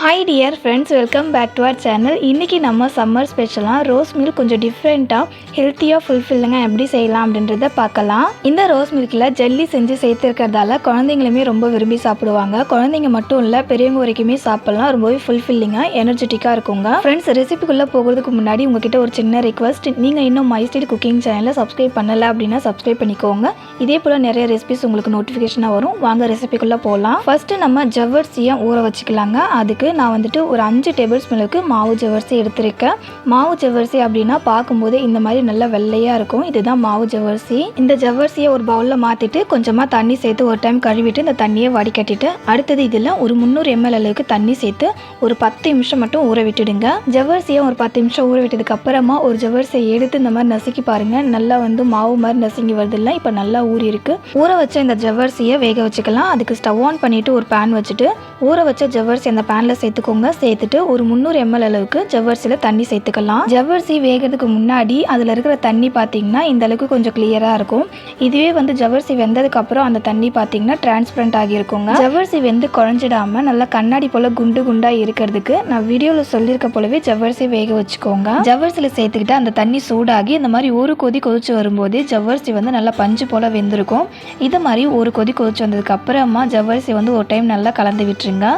Hi dear friends, welcome back to our channel. இன்னைக்கு நம்ம summer ஸ்பெஷலா ரோஸ் மில்க் கொஞ்சம் டிஃபரெண்டா ஹெல்த்தியா ஃபுல்ஃபில்லிங்கா எப்படி செய்யலாம் அப்படின்றத பார்க்கலாம். இந்த ரோஸ் மில்க்ல ஜெல்லி செஞ்சு சேர்த்திருக்கிறதால குழந்தைங்களுமே ரொம்ப விரும்பி சாப்பிடுவாங்க. குழந்தைங்க மட்டும் இல்ல பெரியவங்க வரைக்குமே சாப்பிடலாம். ரொம்பவே ஃபுல்ஃபில்லிங்கா எனர்ஜெட்டிக்கா இருக்குங்க. ஃப்ரெண்ட்ஸ், ரெசிபிக்குள்ள போகிறதுக்கு முன்னாடி உங்ககிட்ட ஒரு சின்ன ரிக்வெஸ்ட். நீங்க இன்னும் மைஸ்டைல் குக்கிங் சேனலை சப்ஸ்கிரைப் பண்ணல அப்படின்னா சப்ஸ்கிரைப் பண்ணிக்கோங்க. இதே போல நிறைய ரெசிபிஸ் உங்களுக்கு நோட்டிஃபிகேஷனா வரும். வாங்க ரெசிபிக்குள்ள போகலாம். ஃபர்ஸ்ட் நம்ம ஜவ்வரிசியை ஊற வச்சுக்கலாங்க. அதுக்கு நான் வந்துட்டு ஒரு 5 டேபிள் ஸ்பூனுக்கு மாவு ஜவ்வரிசி எடுத்திருக்கேன். மாவு ஜவ்வரிசி அப்படின்னா பார்க்கும்போது இந்த மாதிரி நல்லா வெள்ளையா இருக்கும். இதுதான் மாவு ஜவ்வரிசி. இந்த ஜவ்வரிசியை ஒரு பவுல்ல மாத்திட்டு கொஞ்சமா தண்ணி சேர்த்து ஒரு டைம் கழுவிட்டு இந்த தண்ணியை வடிகட்டிட்டு அடுத்தது இதில் ஒரு 300 ml அளவுக்கு தண்ணி சேர்த்து ஒரு 10 நிமிஷம் மட்டும் ஊற விட்டுடுங்க. ஜவ்வரிசியை ஒரு 10 நிமிஷம் ஊற விட்டதுக்கு அப்புறமா ஒரு ஜவ்வரிசியை எடுத்து இந்த மாதிரி நசுக்கி பாருங்க. நல்லா மாவு மாதிரி நசுங்கி வருது இல்லை? இப்போ நல்லா ஊறி இருக்கு. ஊற வச்ச இந்த ஜவ்வரிசியை வேக வச்சுக்கலாம். அதுக்கு ஸ்டவ் ஆன் பண்ணிட்டு ஒரு பேன் வச்சுட்டு ஊற வச்ச ஜவ்வரிசி அந்த பேன்ல சேர்த்துக்கோங்க. சேர்த்துட்டு ஒரு 300 ml அளவுக்கு ஜவ்வரிசியில் தண்ணி சேர்த்துக்கலாம். ஜவ்வரிசி வேகிறதுக்கு முன்னாடி அதில் இருக்கிற தண்ணி பார்த்தீங்கன்னா இந்த அளவுக்கு கொஞ்சம் கிளியராக இருக்கும். இதுவே ஜவ்வரிசி வெந்ததுக்கு அப்புறம் அந்த தண்ணி பார்த்தீங்கன்னா டிரான்ஸ்பரண்ட் ஆகி இருக்குங்க. ஜவ்வரிசி வெந்து குழஞ்சிடாம நல்லா கண்ணாடி போல குண்டு குண்டா இருக்கிறதுக்கு நான் வீடியோவில் சொல்லியிருக்க போலவே ஜவ்வரிசி வேக வச்சுக்கோங்க. ஜவ்வரிசியில் சேர்த்துக்கிட்டு அந்த தண்ணி சூடாகி இந்த மாதிரி ஒரு கொதி கொதிச்சு வரும்போது ஜவ்வரிசி நல்லா பஞ்சு போல வெந்திருக்கும். இது மாதிரி ஒரு கொதி கொதிச்சு வந்ததுக்கு அப்புறமா ஜவ்வரிசி ஒரு டைம் நல்லா கலந்து விட்டுருங்க.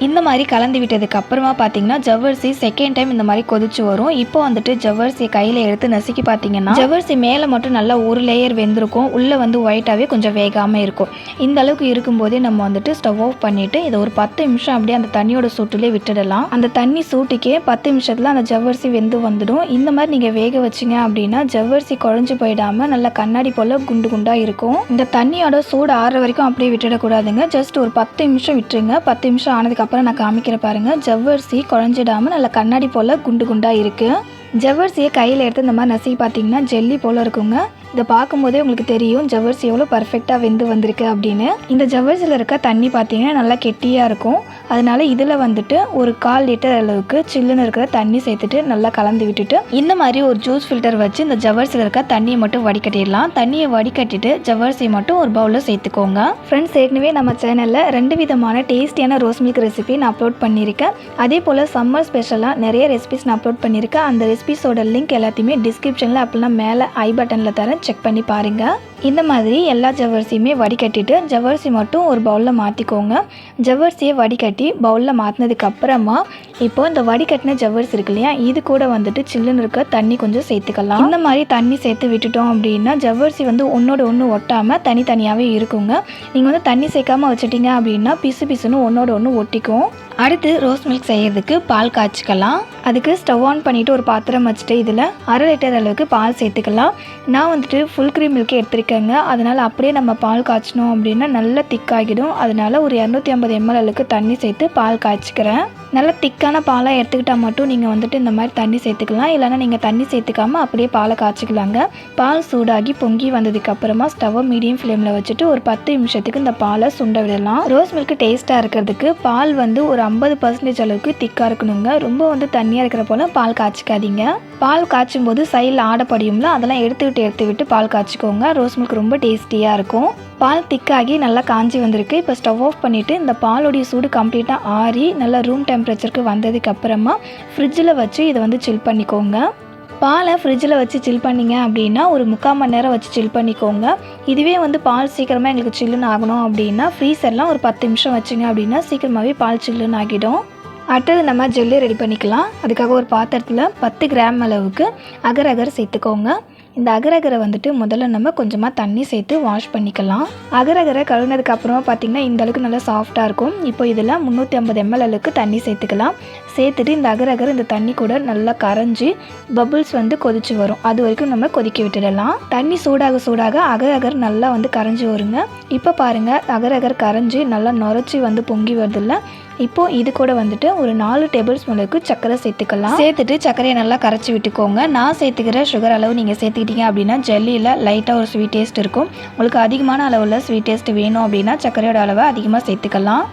இந்த மாதிரி கலந்து விட்டதுக்கு அப்புறமா பார்த்தீங்கன்னா ஜவ்வரிசி செகண்ட் டைம் இந்த மாதிரி கொதிச்சு வரும். இப்போ ஜவ்வரிசியை கையில் எடுத்து நசுக்கி பார்த்தீங்கன்னா ஜவ்வரிசி மேலே மட்டும் நல்லா ஒரு லேயர் வெந்திருக்கும். உள்ளே ஒயிட்டாகவே கொஞ்சம் வேகாமல் இருக்கும். இந்த அளவுக்கு இருக்கும்போதே நம்ம ஸ்டவ் ஆஃப் பண்ணிவிட்டு இதை ஒரு 10 நிமிஷம் அப்படியே அந்த தண்ணியோட சூட்டுலேயே விட்டுடலாம். அந்த தண்ணி சூட்டுக்கே 10 நிமிஷத்தில் அந்த ஜவ்வரிசி வெந்து வந்துடும். இந்த மாதிரி நீங்கள் வேக வச்சிங்க அப்படின்னா ஜவ்வரிசி குழஞ்சு போயிடாமல் நல்லா கண்ணாடி போல் குண்டு குண்டாக இருக்கும். இந்த தண்ணியோட சூடு ஆறுற வரைக்கும் அப்படியே விட்டுடக்கூடாதுங்க. ஜஸ்ட் ஒரு 10 நிமிஷம் விட்டுருங்க. 10 நிமிஷம் ஆனதுக்கு அப்புறம் நான் காமிக்கிற பாருங்க, ஜவ்வரிசி குழஞ்சிடாம நல்லா கண்ணாடி போல குண்டு குண்டா இருக்கு. ஜவ்வரிசியை கையில் எடுத்து இந்த மாதிரி நசுக்கி பார்த்தீங்கன்னா ஜெல்லி போல இருக்குங்க. இதை பார்க்கும்போதே உங்களுக்கு தெரியும் ஜவ்வரிசி எவ்வளோ பர்ஃபெக்டாக வெந்து வந்திருக்கு அப்படின்னு. இந்த ஜவ்வரிசியில் இருக்க தண்ணி பார்த்தீங்கன்னா நல்லா கெட்டியாக இருக்கும். அதனால இதில் ஒரு 1/4 லிட்டர் அளவுக்கு சில்லுன்னு இருக்கிற தண்ணி சேர்த்துட்டு நல்லா கலந்து விட்டுட்டு இந்த மாதிரி ஒரு ஜூஸ் ஃபில்டர் வச்சு இந்த ஜவ்வரிசியில் இருக்க தண்ணியை மட்டும் வடிகட்டிடலாம். தண்ணியை வடிகட்டிட்டு ஜவ்வரிசியை மட்டும் ஒரு பவுலில் சேர்த்துக்கோங்க. ஃப்ரெண்ட்ஸ், ஏற்கனவே நம்ம சேனலில் 2 விதமான டேஸ்டியான ரோஸ் மில்க் ரெசிபி நான் அப்லோட் பண்ணியிருக்கேன். அதே போல் சம்மர் ஸ்பெஷலாக நிறைய ரெசிபிஸ் நான் அப்லோட் பண்ணியிருக்கேன். அந்த ரெசிபிஸோட லிங்க் எல்லாத்தையுமே டிஸ்கிரிப்ஷனில் அப்படின்னா மேலே ஐ பட்டனில் தரேன், செக் பண்ணி பாருங்க. இந்த மாதிரி எல்லா ஜவ்வரிசியுமே வடிகட்டிட்டு ஜவ்வரிசி மட்டும் ஒரு பவுலில் மாற்றிக்கோங்க. ஜவ்வரிசியை வடிகட்டி பவுலில் மாற்றினதுக்கு அப்புறமா இப்போ இந்த வடிகட்டின ஜவ்வரிசி இருக்கு இல்லையா, இது கூட சில்லுன்னு இருக்க தண்ணி கொஞ்சம் சேர்த்துக்கலாம். இந்த மாதிரி தண்ணி சேர்த்து விட்டுட்டோம் அப்படின்னா ஜவ்வரிசி ஒன்னோட ஒன்று ஒட்டாமல் தனித்தனியாகவே இருக்குங்க. நீங்கள் தண்ணி சேர்க்காம வச்சுட்டீங்க அப்படின்னா பிசு பிசுன்னு ஒன்னோட ஒன்று ஒட்டிக்கும். அடுத்து ரோஸ் மில்க் செய்யறதுக்கு பால் காய்ச்சிக்கலாம். அதுக்கு ஸ்டவ் ஆன் பண்ணிவிட்டு ஒரு பாத்திரம் வச்சுட்டு இதில் 1/2 லிட்டர் அளவுக்கு பால் சேர்த்துக்கலாம். நான் ஃபுல் க்ரீம் மில்க் எடுத்துருக்கேங்க. அதனால் அப்படியே நம்ம பால் காய்ச்சினோம் அப்படின்னா நல்லா திக்காகிடும். அதனால் ஒரு 250 ml அளவுக்கு தண்ணி சேர்த்து பால் காய்ச்சிக்கிறேன். நல்லா திக்கான பாலாக எடுத்துக்கிட்டால் மட்டும் நீங்கள் இந்த மாதிரி தண்ணி சேர்த்துக்கலாம். இல்லைனா நீங்கள் தண்ணி சேர்த்துக்காமல் அப்படியே பாலை காய்ச்சிக்கலாங்க. பால் சூடாகி பொங்கி வந்ததுக்கு அப்புறமா ஸ்டவ்வை மீடியம் ஃப்ளேமில் வச்சுட்டு ஒரு 10 நிமிஷத்துக்கு இந்த பாலை சுண்ட விடலாம். ரோஸ் மில்க் டேஸ்ட்டாக இருக்கிறதுக்கு பால் ஒரு 50% அளவுக்கு திக்காக இருக்கணுங்க. ரொம்ப தண்ணியாக இருக்கிற போல பால் காய்ச்சிக்காதீங்க. பால் காய்ச்சும் போது சைடில் ஆடப்படியும்ல, அதெல்லாம் எடுத்து விட்டு பால் காய்ச்சிக்கோங்க. ரோஸ் மில்க் ரொம்ப டேஸ்டியாக இருக்கும். பால் திக்காகி நல்லா காஞ்சி வந்திருக்கு. இப்போ ஸ்டவ் ஆஃப் பண்ணிவிட்டு இந்த பாலோடைய சூடு கம்ப்ளீட்டாக ஆறி நல்லா ரூம் டெம்பரேச்சருக்கு வந்ததுக்கு அப்புறமா ஃப்ரிட்ஜில் வச்சு இதை சில் பண்ணிக்கோங்க. பாலை ஃப்ரிட்ஜில் வச்சு சில் பண்ணிங்க அப்படின்னா ஒரு 3/4 மணி நேரம் வச்சு சில் பண்ணிக்கோங்க. இதுவே பால் சீக்கிரமாக எங்களுக்கு சில்லுன்னு ஆகணும் அப்படின்னா ஃப்ரீசர்லாம் ஒரு 10 நிமிஷம் வச்சுங்க அப்படின்னா சீக்கிரமாகவே பால் சில்லுன்னு ஆகிடும். அடுத்தது நம்ம ஜெல்லி ரெடி பண்ணிக்கலாம். அதுக்காக ஒரு பாத்திரத்தில் 10 கிராம் அளவுக்கு அகரகர் சேர்த்துக்கோங்க. இந்த அகரகரை முதல்ல நம்ம கொஞ்சமாக தண்ணி சேர்த்து வாஷ் பண்ணிக்கலாம். அகரகரை கழுவுனதுக்கு அப்புறமா பார்த்திங்கன்னா இந்த அளவுக்கு நல்லா சாஃப்டாக இருக்கும். இப்போ இதில் 350 ml அளவுக்கு தண்ணி சேர்த்துக்கலாம். சேர்த்துட்டு இந்த அகரகர் இந்த தண்ணி கூட நல்லா கரைஞ்சி பபுள்ஸ் கொதிச்சு வரும். அது வரைக்கும் நம்ம கொதிக்க விட்டுடலாம். தண்ணி சூடாக அகரகர் நல்லா கரைஞ்சி வருங்க. இப்போ பாருங்கள், அகரகர் கரைஞ்சி நல்லா நுரைச்சி பொங்கி வருதில்ல. இப்போது இது கூட ஒரு 4 டேபிள் ஸ்பூன் அளவுக்கு சர்க்கரை சேர்த்துக்கலாம். சேர்த்துட்டு சர்க்கரையை நல்லா கரைச்சி விட்டுக்கோங்க. நான் சேர்த்துக்கிற சுகர் அளவு நீங்கள் சேர்த்துக்கிட்டீங்க அப்படின்னா ஜெல்லியில் லைட்டாக ஒரு ஸ்வீட் டேஸ்ட் இருக்கும். உங்களுக்கு அதிகமான அளவில் ஸ்வீட் டேஸ்ட் வேணும் அப்படின்னா சர்க்கரையோட அளவை அதிகமாக சேர்த்துக்கலாம்.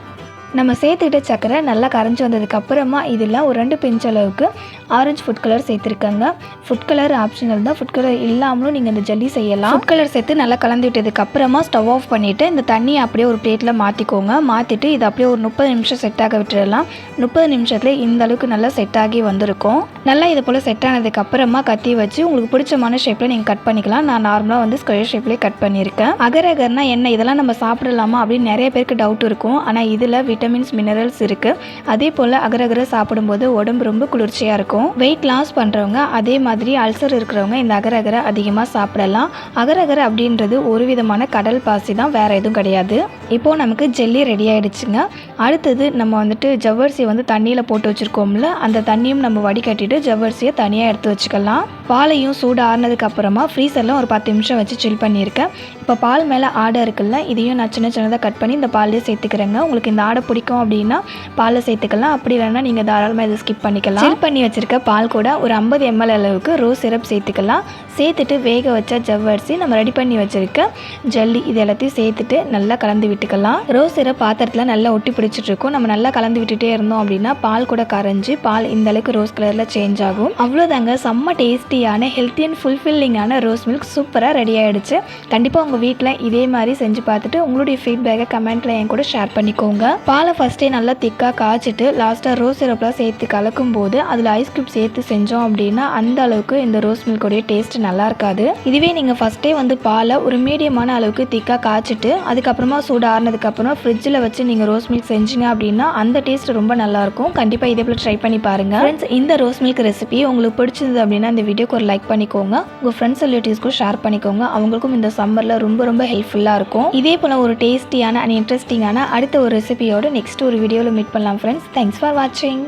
நம்ம சேர்த்துக்கிட்ட சர்க்கரை நல்லா கரைஞ்சி வந்ததுக்கப்புறமா இதில் ஒரு 2 பிஞ்ச் அளவுக்கு ஆரஞ்சு ஃபுட் கலர் சேர்த்துருக்கேங்க. ஃபுட் கலர் ஆப்ஷனல் தான், ஃபுட் கலர் இல்லாமலும் நீங்கள் இந்த ஜெல்லி செய்யலாம். ஃபுட் கலர் சேர்த்து நல்லா கலந்து விட்டதுக்கப்புறமா ஸ்டவ் ஆஃப் பண்ணிவிட்டு இந்த தண்ணியை அப்படியே ஒரு பிளேட்டில் மாற்றிக்கோங்க. மாற்றிட்டு இது அப்படியே ஒரு 30 நிமிஷம் செட் ஆக விட்டுடலாம். 30 நிமிஷத்தில் இந்த அளவுக்கு நல்லா செட் ஆகி வந்திருக்கும். நல்லா இது போல் செட் ஆனதுக்கப்புறமா கத்தி வச்சு உங்களுக்கு பிடிச்சமான ஷேப்பில் நீங்கள் கட் பண்ணிக்கலாம். நான் நார்மலாக வந்து ஸ்கொயர் ஷேப்லேயே கட் பண்ணியிருக்கேன். அகரகர்னா என்ன, இதெல்லாம் நம்ம சாப்பிடலாமா அப்படின்னு நிறைய பேருக்கு டவுட் இருக்கும். ஆனால் இதில் விட்டமின்ஸ் மினரல்ஸ் இருக்குது. அதே போல் அகரகரை சாப்பிடும்போது உடம்பு ரொம்ப குளிர்ச்சியாக இருக்கும். வெயிட் லாஸ் பண்ணுறவங்க அதே மாதிரி அல்சர் இருக்கிறவங்க இந்த அகரகரை அதிகமாக சாப்பிடலாம். அகரகரை அப்படின்றது ஒரு விதமான கடல் பாசி தான், வேறு எதுவும் கிடையாது. இப்போது நமக்கு ஜெல்லி ரெடி ஆகிடுச்சுங்க. அடுத்தது நம்ம வந்துட்டு ஜவ்வரிசி வந்து தண்ணியில் போட்டு வச்சுருக்கோம்ல, அந்த தண்ணியும் நம்ம வடிகட்டிட்டு ஜவ்வரிசியை தனியாக எடுத்து வச்சுக்கலாம். பாலையும் சூடு ஆறுனதுக்கு அப்புறமா ஃப்ரீசரில் ஒரு 10 நிமிஷம் வச்சு சில் பண்ணியிருக்கேன். இப்போ பால் மேலே ஆடை இருக்குல்ல, இதையும் நான் சின்னதாக கட் பண்ணி இந்த பால்லேயே சேர்த்துக்கிறேங்க. உங்களுக்கு இந்த ஆடை பிடிக்கும் அப்படின்னா பாலில் சேர்த்துக்கலாம். அப்படி இல்லைன்னா நீங்கள் தாராளமாக இதை ஸ்கிப் பண்ணிக்கலாம். சில் பண்ணி வச்சுருக்க பால் கூட ஒரு 50 ml அளவுக்கு ரோஸ் சிரப் சேர்த்துக்கலாம். சேர்த்துட்டு வேக வச்ச ஜவ்வரிசி, நம்ம ரெடி பண்ணி வச்சுருக்க ஜல்லி, இது எல்லாத்தையும் சேர்த்துட்டு நல்லா கலந்து விட்டுக்கலாம். ரோஸ் சிரப் பாத்திரத்தில் நல்லா ஒட்டி பிடிச்சிட்ருக்கும். நம்ம நல்லா கலந்து விட்டுட்டே இருந்தோம் அப்படின்னா பால் கூட கரைஞ்சி பால் இந்த அளவுக்கு ரோஸ் கலரில் சேஞ்ச் ஆகும். அவ்வளோதாங்க, செம்ம டேஸ்டியான ஹெல்த்தி அண்ட் ஃபுல்ஃபில்லிங்கான ரோஸ் மில்க் சூப்பராக ரெடி ஆகிடுச்சு. கண்டிப்பாக உங்கள் வீட்டில் இதே மாதிரி செஞ்சு பார்த்துட்டு உங்களுடைய ஃபீட்பேக்கை கமெண்ட்டில் என் கூட ஷேர் பண்ணிக்கோங்க. பாலை ஃபஸ்ட்டே நல்லா திக்காக காய்ச்சிட்டு லாஸ்ட்டாக ரோஸ் சிரப்லாம் சேர்த்து கலக்கும் போது அதில் ஐஸ் க்யூப் சேர்த்து செஞ்சோம் அப்படின்னா அந்த அளவுக்கு இந்த ரோஸ் மில்கோடைய டேஸ்ட் நல்லா இருக்காது. இதுவே நீங்கள் ஃபஸ்ட்டே வந்து பாலை ஒரு மீடியமான அளவுக்கு திக்காக காய்ச்சிட்டு அதுக்கப்புறமா சூடு ஆறுனதுக்கப்புறம் ஃப்ரிட்ஜில் வச்சு நீங்கள் ரோஸ் மில்க் செஞ்சீங்க அப்படின்னா அந்த டேஸ்ட் ரொம்ப நல்லாயிருக்கும். கண்டிப்பாக இதே போல் ட்ரை பண்ணி பாருங்கள் ஃப்ரெண்ட்ஸ். இந்த ரோஸ் மில்க் ரெசிபி உங்களுக்கு பிடிச்சிருந்தது அப்படின்னா இந்த வீடியோக்கு ஒரு லைக் பண்ணிக்கோங்க. உங்கள் ஃப்ரெண்ட்ஸ் ரிலேட்டிவ்ஸ்க்கும் ஷேர் பண்ணிக்கோங்க. அவங்களுக்கும் இந்த சம்மரில் ரொம்ப ரொம்ப ஹெல்ப்ஃபுல்லாக இருக்கும். இதே போல் ஒரு டேஸ்டியான அண்ட் இன்ட்ரெஸ்டிங்கான அடுத்த ஒரு ரெசிபியோட நெக்ஸ்ட் ஒரு வீடியோவில் மீட் பண்ணலாம் ஃப்ரெண்ட்ஸ். தேங்க்ஸ் ஃபார் வாட்சிங்.